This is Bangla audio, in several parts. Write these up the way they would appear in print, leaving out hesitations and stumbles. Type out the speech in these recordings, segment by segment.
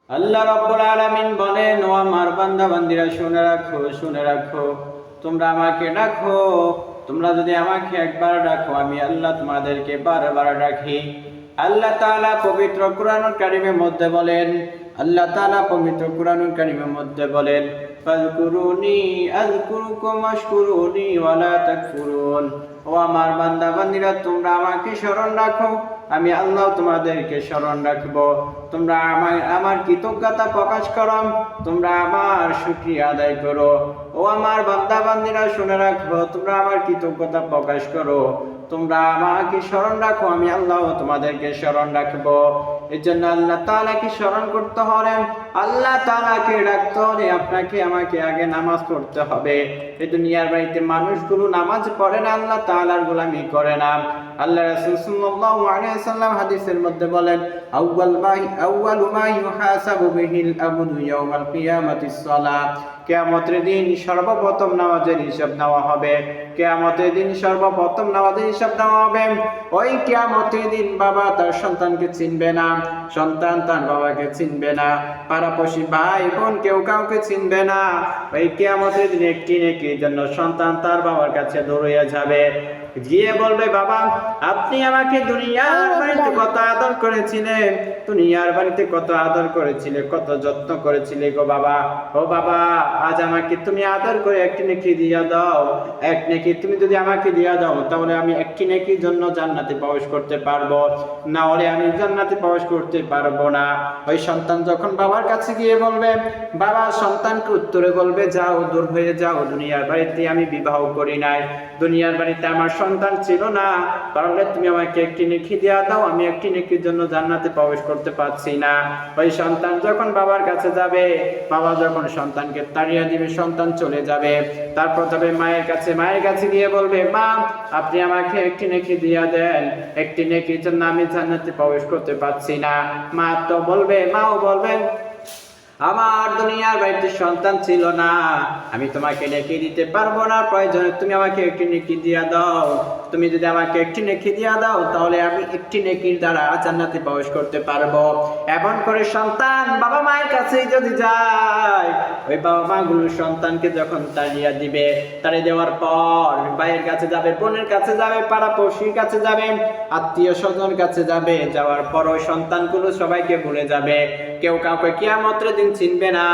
আল্লাহ রাব্বুল আলামিন বলেন, ও আমার বান্দা বান্দিরা শুনে রাখো, তোমরা আমাকে ডাকো। তোমরা যদি আমাকে একবার ডাকো, আমি আল্লাহ তোমাদেরকে বারবার ডাকি। আল্লাহ তাআলা পবিত্র কুরআনুল কারীমের মধ্যে বলেন, ফাযকুরুনি আযকুরুকুম ওয়াশকুরুনি ওয়ালা তাকফুরুন। ও আমার বান্দা বান্দিরা, তোমরা আমাকে স্মরণ রাখো, আমি আল্লাহ তোমাদেরকে স্মরণ রাখবো। তোমরা আমার কৃতজ্ঞতা প্রকাশ করো, তোমরা আমার শুকরিয়া আদায় করো। ও আমার বান্দা বান্দিরা শুনে রাখো, তোমরা আমার কৃতজ্ঞতা প্রকাশ করো, তোমরা আমাকে স্মরণ রাখো, আমি আল্লাহ তোমাদেরকে স্মরণ রাখবো। এই জন্য আল্লাহ তাআলাকে স্মরণ করতে হলে, আল্লাহ তাআলাকে ডাকতে হলে আপনাকে আমাকে আগে নামাজ পড়তে হবে। এই দুনিয়ার বাড়িতে মানুষগুলো নামাজ পড়ে না, আল্লাহ তাআলার গোলামি করে না। আল্লাহ রাসূল সাল্লাল্লাহু আলাইহি ওয়াসাল্লাম হাদিসের মধ্যে বলেন, আউয়ালু মা ইউহাসাবু বিহিল আবদু ইয়াউমাল কিয়ামাতিস সালাত। কিয়ামতের দিন সর্বপ্রথম নামাজের হিসাব নেওয়া হবে। কিয়ামতের দিন সর্বপ্রথম নামাজের হিসাব নেওয়া হবে। ওই কিয়ামতের দিন বাবা তার সন্তানকে চিনবে না, সন্তান তার বাবাকে চিনবে না, পাড়াপড়শি ভাই বোন কেউ কাউকে চিনবে না। ওই কিয়ামতের দিন একটি নেকির জন্য সন্তান তার বাবার কাছে দৌড়িয়ে যাবে, গিয়ে বলবে, বাবা আপনি আমাকে দুনিয়ার বাড়িতে কত আদর করেছিলেন, দুনিয়ার বাড়িতে কত আদর করেছিলে, কত যত্ন করেছিলে গো বাবা। ও বাবা, আজ আমাকে তুমি আদর করে একটি নেকি দিয়া দাও। এক নেকি তুমি যদি আমাকে দিয়া দাও, তাহলে আমি একটি নেকির জন্য জান্নাতে প্রবেশ করতে পারবো, না হলে আমি জান্নাতে প্রবেশ করতে পারবো না। ওই সন্তান যখন বাবার কাছে গিয়ে বলবে, বাবা সন্তানকে উত্তরে বলবে, যাও দূর হয়ে যাও, দুনিয়ার বাড়িতে আমি বিবাহ করি নাই, দুনিয়ার বাড়িতে আমার সন্তান ছিল না, তাহলে তুমি আমাকে একটি নেকি দিয়া দাও, আমি একটি নেকির জন্য জান্নাতে প্রবেশ করতে পারছি না। ওই সন্তান যখন বাবার কাছে যাবে, বাবা যখন সন্তানকে তাড়িয়ে দিবে, সন্তান চলে যাবে। তারপর তবে মায়ের কাছে গিয়ে বলবে, মা আপনি আমাকে একটি নেকি দিয়া দেন, একটি নেকির জন্য আমি জান্নাতে প্রবেশ করতে পারছি না। মাও বলবেন, আমার দুনিয়ার বাড়িতে সন্তান ছিল না, আমি তোমাকে নেকি দিতে পারবো না, প্রয়োজনে তুমি আমাকে একটি নেকি দিয়া দাও। তুমি যদি আমাকে একটি নেকি দিয়া দাও, তাহলে আমি একটি নেকির দ্বারা জান্নাতে প্রবেশ করতে পারবো। এমন করে সন্তান বাবা মায়ের কাছে যদি যায়, ওই বাবা মা গুলো সন্তানকে যখন তাড়িয়ে দিবে, তাড়িয়ে দেওয়ার পর ভাইয়ের কাছে যাবে, বোনের কাছে যাবে, পাড়া পড়শির কাছে যাবে, আত্মীয় স্বজন কাছে যাবে, যাওয়ার পর ওই সন্তানগুলো সবাইকে ভুলে যাবে, কেউ কাউকে কিয়ামতের দিন চিনবে না।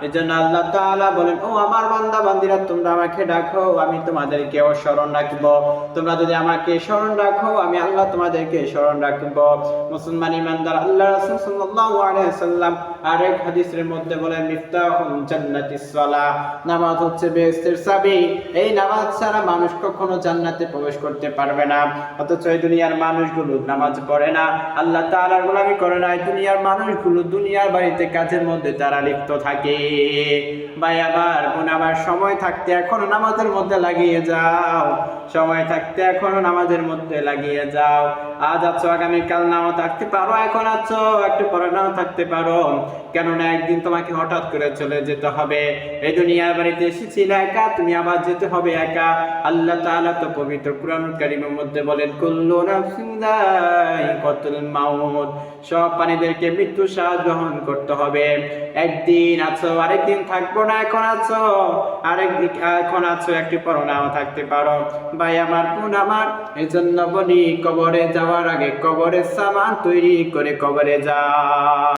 এজন্য আল্লাহ তাআলা বলেন, ও আমার বান্দা বান্দিরা, তোমরা আমাকে ডাকো, আমি তোমাদেরকেও স্মরণ রাখবো। তোমরা যদি আমাকে স্মরণ রাখো, আমি আল্লাহ তোমাদেরকে স্মরণ রাখবো। মুসলমান ইমানদার, আল্লাহ রাসূল সাল্লাল্লাহু আলাইহি ওয়াসাল্লাম আরেক হাদিসের মধ্যে বলেন, মিফতাহুল জান্নাতিস সালাহ, নামাজ হচ্ছে বেহেশতের চাবি। এই নামাজ ছাড়া মানুষ কখনো জান্নাতে প্রবেশ করতে পারবে না। অথচ এই দুনিয়ার মানুষগুলো নামাজ পড়ে না, আল্লাহ তাআলার গোলামি করে না। দুনিয়ার মানুষগুলো দুনিয়ার বাড়িতে কাজের মধ্যে তারা লিপ্ত থাকে। ভাই আবার বোন আবার, সময় থাকতে এখনো নামাজের মধ্যে লাগিয়ে যাও, সময় থাকতে এখনো নামাজের মধ্যে লাগিয়ে যাও। আজ আছো, আগামীকাল নাও থাকতে পারো, এখন আছো, একটু পরে নাও থাকতে পারো, কেননা একদিন তোমাকে হঠাৎ করে চলে যেতে হবে। এই দুনিয়ার বাড়িতে এসেছিলে একা, তুমি আবার যেতে হবে একা। আল্লাহ তাআলা তো পবিত্র কুরআনুল কারীমের মধ্যে বলেন, কুল্লু নাফসিন যায়িকাতুল মাউত, সব প্রাণীদেরকে মৃত্যু স্বাদ গ্রহণ করতে হবে। একদিন আছো, আরেকদিন থাকবো না, এখন আছো, একটু পর নাও থাকতে পারো। ভাই আমার বোন আমার, এজন্য বলি, কবরে যাওয়ার আগে কবরের সামান তৈরি করে কবরে যা।